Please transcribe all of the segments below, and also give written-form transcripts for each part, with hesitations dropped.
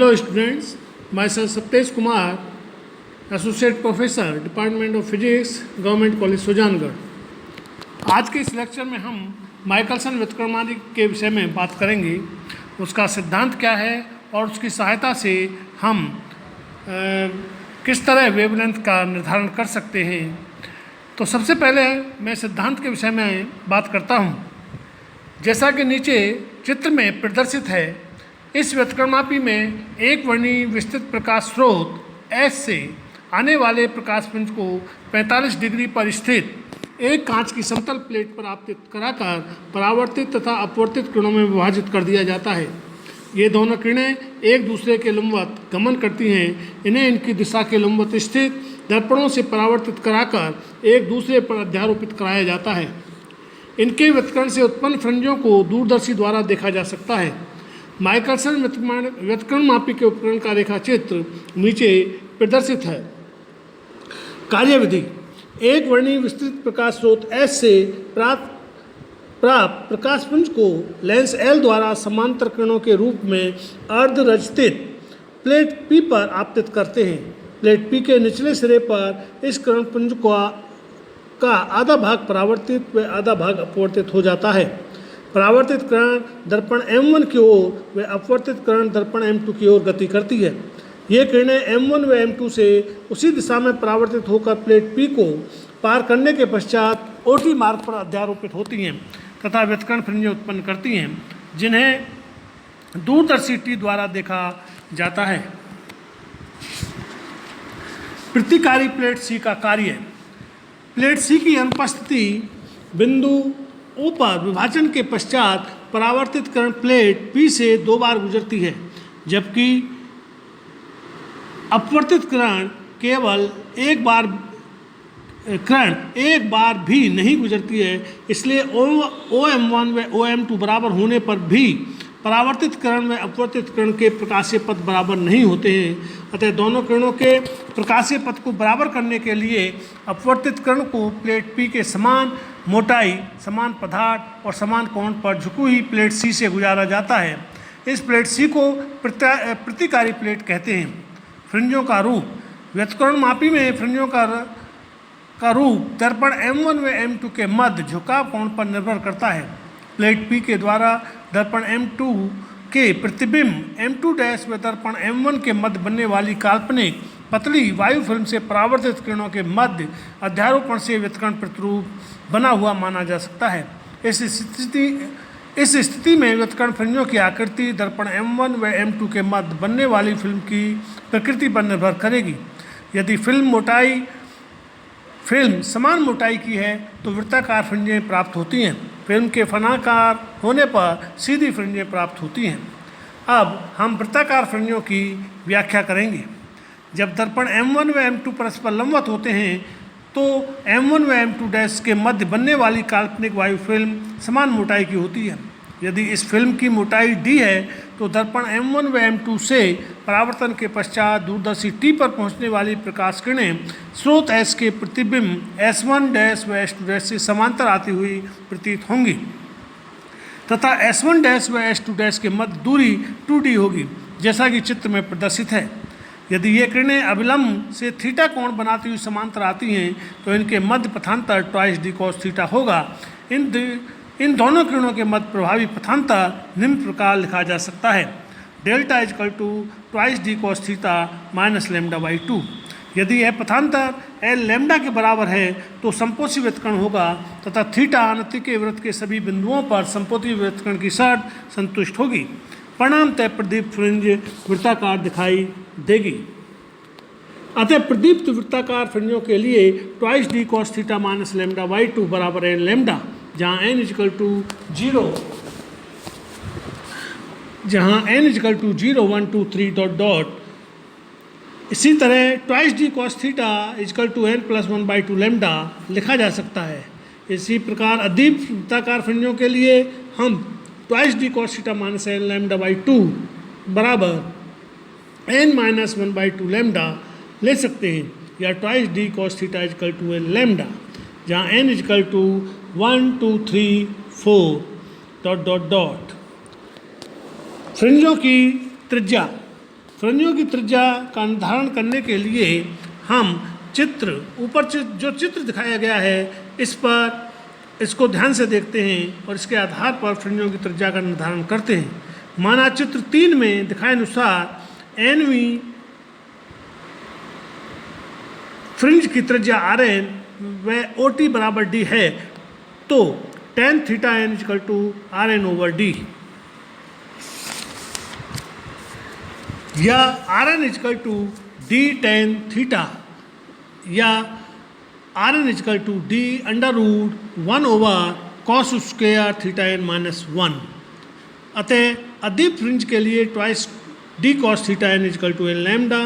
Hello students, myself Saptesh Kumar, Associate Professor, Department of Physics, Government College Sujangarh. आज के इस lecture में हम माइकलसन व्युत्क्रमांक के विषय में बात करेंगे। उसका सिद्धांत क्या है और उसकी सहायता से हम किस तरह वेवलेंथ का निर्धारण कर सकते हैं। तो सबसे पहले मैं सिद्धांत के विषय में बात करता हूँ। जैसा कि नीचे चित्र में प्रदर्शित है, इस व्युत्क्रमापी में एक वर्णीय विस्तृत प्रकाश स्रोत एस से आने वाले प्रकाश पुंज को 45 डिग्री पर स्थित एक कांच की समतल प्लेट पर आपतित कराकर परावर्तित तथा अपवर्तित किरणों में विभाजित कर दिया जाता है। ये दोनों किरणें एक दूसरे के लंबवत गमन करती हैं। इन्हें इनकी दिशा के लंबवत स्थित दर्पणों से परावर्तित कराकर एक दूसरे पर अध्यारोपित कराया जाता है। इनके व्युत्करण से उत्पन्न फ्रिंजों को दूरदर्शी द्वारा देखा जा सकता है। माइकलसन व्युत्क्रमापी के उपकरण का रेखा चित्र नीचे प्रदर्शित है। कार्यविधि: एक वर्णीय विस्तृत प्रकाश स्रोत एस से प्राप्त प्रकाश पुंज को लेंस एल द्वारा समांतर किरणों के रूप में अर्धरचित प्लेट पी पर आपतित करते हैं। प्लेट पी के निचले सिरे पर इस किरण पुंज का आधा भाग परावर्तित व आधा भाग अपवर्तित हो जाता है। परावर्तित किरण दर्पण M1 की ओर व अपवर्तित किरण दर्पण M2 की ओर गति करती है। ये किरणें M1 व M2 से उसी दिशा में परावर्तित होकर प्लेट P को पार करने के पश्चात OT मार्ग पर अध्यारोपित होती हैं तथा व्युत्करण फ्रिंजें उत्पन्न करती हैं, जिन्हें दूरदर्शी टी द्वारा देखा जाता है। प्रतिकारी प्लेट सी का कार्य: प्लेट सी की अनुपस्थिति बिंदु O पर विभाजन के पश्चात परावर्तित किरण प्लेट P से 2 बार गुजरती है, जबकि अपवर्तित किरण केवल एक बार भी नहीं गुजरती है। इसलिए OM1 व OM2 बराबर होने पर भी परावर्तित किरण व अपवर्तित किरण के प्रकाशीय पथ बराबर नहीं होते हैं। अतः दोनों किरणों के प्रकाशीय पथ को बराबर करने के लिए अपवर्तित किरण को प्लेट P के समान मोटाई, समान पदार्थ और समान कोण पर झुकी हुई प्लेट C से गुजारा जाता है। इस प्लेट C को प्रतिकारी प्लेट कहते हैं। फ्रिंजों का रूप: व्युत्क्रमापी में फ्रिंजों का रूप दर्पण M1 व M2 के मध्य झुकाव कोण पर निर्भर करता है। प्लेट P के द्वारा दर्पण M2 के प्रतिबिंब M2' व दर्पण M1 के मध्य बनने वाली काल्पनिक पतली वायु फिल्म से परावर्तित किरणों के मध्य अध्यारोपण से व्युत्करण प्रतिरूप बना हुआ माना जा सकता है। इस स्थिति में व्युत्करण फ्रिंजों की आकृति दर्पण M1 व M2 के मध्य बनने वाली फिल्म की प्रकृति पर निर्भर करेगी। यदि फिल्म समान मोटाई की है तो वृत्ताकार फ्रिंजें प्राप्त होती हैं। फिल्म के फनाकार होने पर सीधी फ्रिंजें प्राप्त होती हैं। अब हम वृत्ताकार फ्रिंजों की व्याख्या करेंगे। जब दर्पण M1 व M2 परस्पर लंबवत होते हैं तो M1 व M2' के मध्य बनने वाली काल्पनिक वायु फिल्म समान मोटाई की होती है। यदि इस फिल्म की मोटाई d है तो दर्पण M1 व M2 से परावर्तन के पश्चात दूरदर्शी T पर पहुंचने वाली प्रकाश किरणें स्रोत S के प्रतिबिंब S1' व S2' से समांतर आती हुई प्रतीत होंगी तथा S1' व S2' के मध्य दूरी 2d होगी, जैसा कि चित्र में प्रदर्शित है। यदि ये किरणें अभिलंब से थीटा कोण बनाती हुई समांतर आती हैं तो इनके मध्य पथांतर 2d cos थीटा होगा। इन दोनों किरणों के मध्य प्रभावी पथांतर निम्न प्रकार लिखा जा सकता है: डेल्टा = 2d cos थीटा - λ/2। यदि यह पथांतर l लैम्डा के बराबर है तो संपोषी व्युत्करण होगा तथा थीटा अनति के वृत्त के सभी बिंदुओं पर संपोषी व्युत्करण की शर्त संतुष्ट होगी। परिणामतः प्रदीप्त फ्रिंज वृत्ताकार दिखाई देगी। अतः प्रदीप्त वृत्ताकार फ्रिंजों के लिए 2d cos थीटा - λ/2 बराबर n लैम्डा, जहाँ n = 0 1 2 3 ... इसी तरह 2d cos theta = n+1/2 lambda लिखा जा सकता है। इसी प्रकार अदीप्त वृत्ताकार फ्रिंजों के लिए हम 2d cos थीटा - n λ/2 बराबर n-1/2 लैम्डा ले सकते हैं, या 2d cos theta = n lambda, जहाँ n = 1 2 3 4 ... फ्रिंजों की त्रिज्या: फ्रिंजों की त्रिज्या का निर्धारण करने के लिए हम जो चित्र दिखाया गया है इसको ध्यान से देखते हैं और इसके आधार पर फ्रिंजों की त्रिज्या का निर्धारण करते हैं। माना चित्र 3 में दिखाए अनुसार एन वी फ्रिंज की त्रिज्या आर एन व ओ टी बराबर डी है, तो tan theta n equal to r n over d, या r N equal to d tan theta, या r N equal to D under root 1 over cos square theta n minus 1। अतः अदीप fringe के लिए twice D cos theta n equal to N lambda.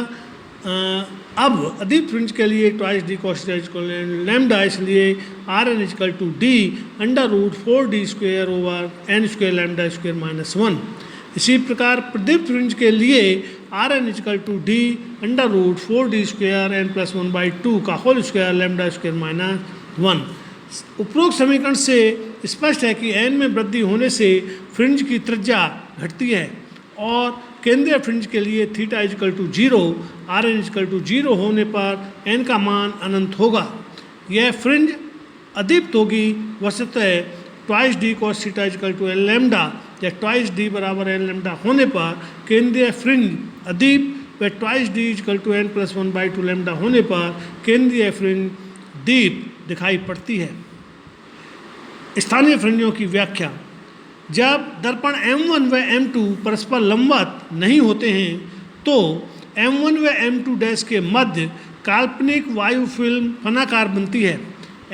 अब अदीप fringe के लिए twice D cos theta equal to N lambda, इसलिए r N equal to D under root 4 D square over N square lambda square minus 1। इसी प्रकार प्रदीप fringe के लिए R N equal to D under root 4 D square N plus 1/2 का whole square lambda square minus 1। उपरोक्त समीकरण से स्पष्ट है कि एन में वृद्धि होने से फ्रिंज की त्रिज्या घटती है और केंद्रीय फ्रिंज के लिए theta equal to 0, R N equal to 0 होने पर एन का मान अनंत होगा। यह फ्रिंज अदीप्त होगी वस्तुतः twice D cos theta equal to N lambda, या ट्वाइस डी बराबर एन लैम्डा होने पर केंद्रीय फ्रिंज अदीप व twice D equal to N plus 1/2 lambda होने पर केंद्रीय फ्रिंज दीप दिखाई पड़ती है। स्थानीय फ्रिंजों की व्याख्या। जब दर्पण M1 व M2 परस्पर लंबवत नहीं होते हैं तो M1 व M2 डैश के मध्य काल्पनिक वायु फिल्म फनाकार बनती है।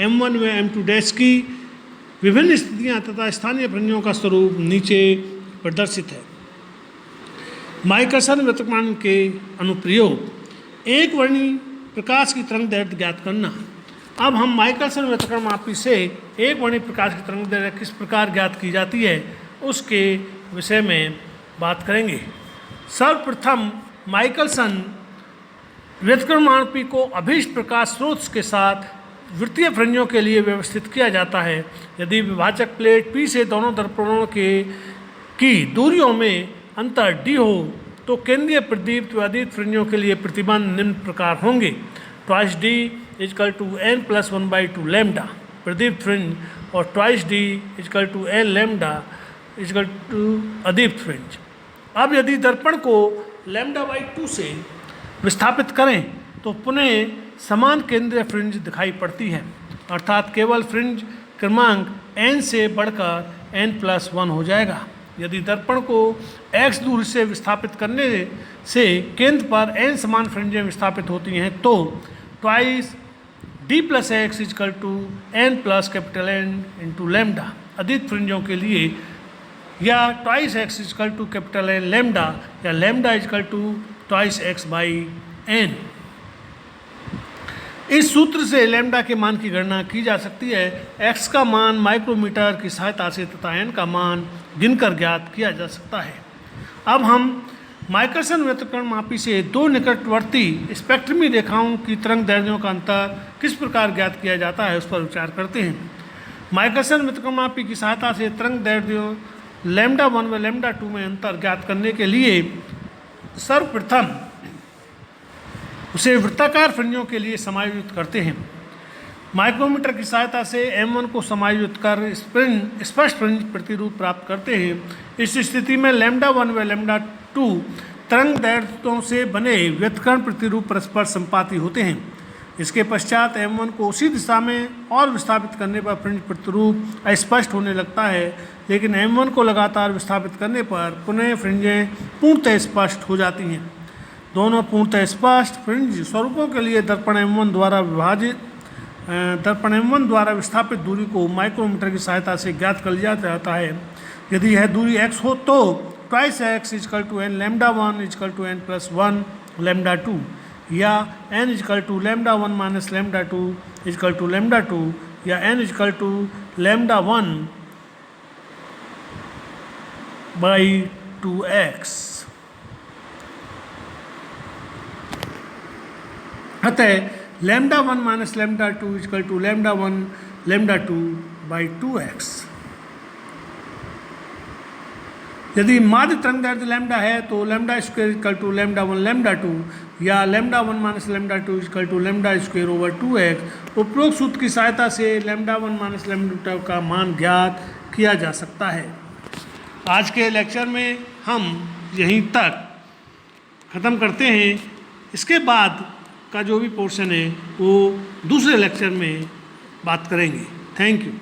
M1 व M2 डैश की विभिन्न स्थितियां तथा स्थानीय फ्रिंजों का स्वरूप नीचे प्रदर्शित है। माइकलसन व्युत्क्रमण के अनुप्रयोग। एक वर्णी प्रकाश की तरंग दैर्घ्य ज्ञात करना। अब हम माइकलसन व्युत्क्रमण से एक वर्णी प्रकाश की तरंग दैर्घ्य किस प्रकार ज्ञात की जाती है उसके विषय में बात करेंगे। सर्वप्रथम माइकलसन व्युत्क्रमण को अभीष्ट प्रकाश स्रोत के साथ वृत्तीय फ्रिंजों के लिए व्यवस्थित किया जाता है। यदि विभाजक प्लेट P से दोनों दर्पणों की दूरियों में अंतर d हो तो केंद्रीय प्रदीप्त व अदीप्त फ्रिंजों के लिए प्रतिबंध निम्न प्रकार होंगे। Twice D equal to N plus 1/2 lambda प्रदीप्त फ्रिंज और twice D equal to N lambda equal to अदीप्त फ्रिंज। अब यदि दर्पण को λ/2 से विस्थापित करें तो पुनः समान केंद्रीय फ्रिंज दिखाई पड़ती है, अर्थात केवल फ्रिंज क्रमांक n से बढ़कर n+1 हो जाएगा। यदि दर्पण को x दूरी से विस्थापित करने से केंद्र पर n समान फ्रिंजें विस्थापित होती हैं तो twice d plus x equal to n plus capital N into lambda अदीप्त फ्रिंजों के लिए, या twice x equal to capital N lambda, या lambda equal to twice x/n। इस सूत्र से लैम्डा के मान की गणना की जा सकती है। x का मान माइक्रोमीटर की सहायता से तथा n का मान गिनकर ज्ञात किया जा सकता है। अब हम माइकलसन व्युत्क्रमण से दो निकटवर्ती स्पेक्ट्रमी रेखाओं की तरंग दैर्ध्यों का अंतर किस प्रकार ज्ञात किया जाता है उस पर विचार करते हैं। माइकलसन व्युत्क्रमण की सहायता से तरंग दैर्ध्यों λ1 व λ2 में अंतर ज्ञात करने के लिए सर्वप्रथम उसे वृत्ताकार फ्रिंजों के लिए समायोजित करते हैं। माइक्रोमीटर की सहायता से M1 को समायोजित कर स्पष्ट फ्रिंज प्रतिरूप प्राप्त करते हैं। इस स्थिति में λ1 व λ2 तरंग दैर्ध्यों से बने व्युत्क्रमण प्रतिरूप परस्पर संपाती होते हैं। इसके पश्चात M1 को उसी दिशा में और विस्थापित करने पर फ्रिंज प्रतिरूप अस्पष्ट होने लगता है, लेकिन M1 को लगातार विस्थापित करने पर पुनः फ्रिंजें पूर्णतः स्पष्ट हो जाती हैं। दोनों पूर्णतः स्पष्ट फ्रिंज स्वरूपों के लिए दर्पण M1 द्वारा विस्थापित दूरी को माइक्रोमीटर की सहायता से ज्ञात कर लिया जाता है। यदि यह दूरी x हो तो twice x equal to n λ1 equal to n+1 λ2, या n equal to λ1 minus λ2 equal to λ2, या n इक्वल टू λ1/2x। अतः λ1 माइनस λ2 इक्वल टू λ1 λ2/2x। यदि माध्य तरंग दैर्ध्य लैम्डा है तो lambda square equal to lambda 1 lambda 2 या lambda 1 minus lambda 2 equal to lambda square over 2x। उपरोक्त सूत्र की सहायता से लैम्डा 1 माइनस लैम्डा 2 का मान ज्ञात किया जा सकता है। आज के लेक्चर में हम यहीं तक ख़त्म करते हैं। इसके बाद का जो भी पोर्शन है वो दूसरे लेक्चर में बात करेंगे। Thank you.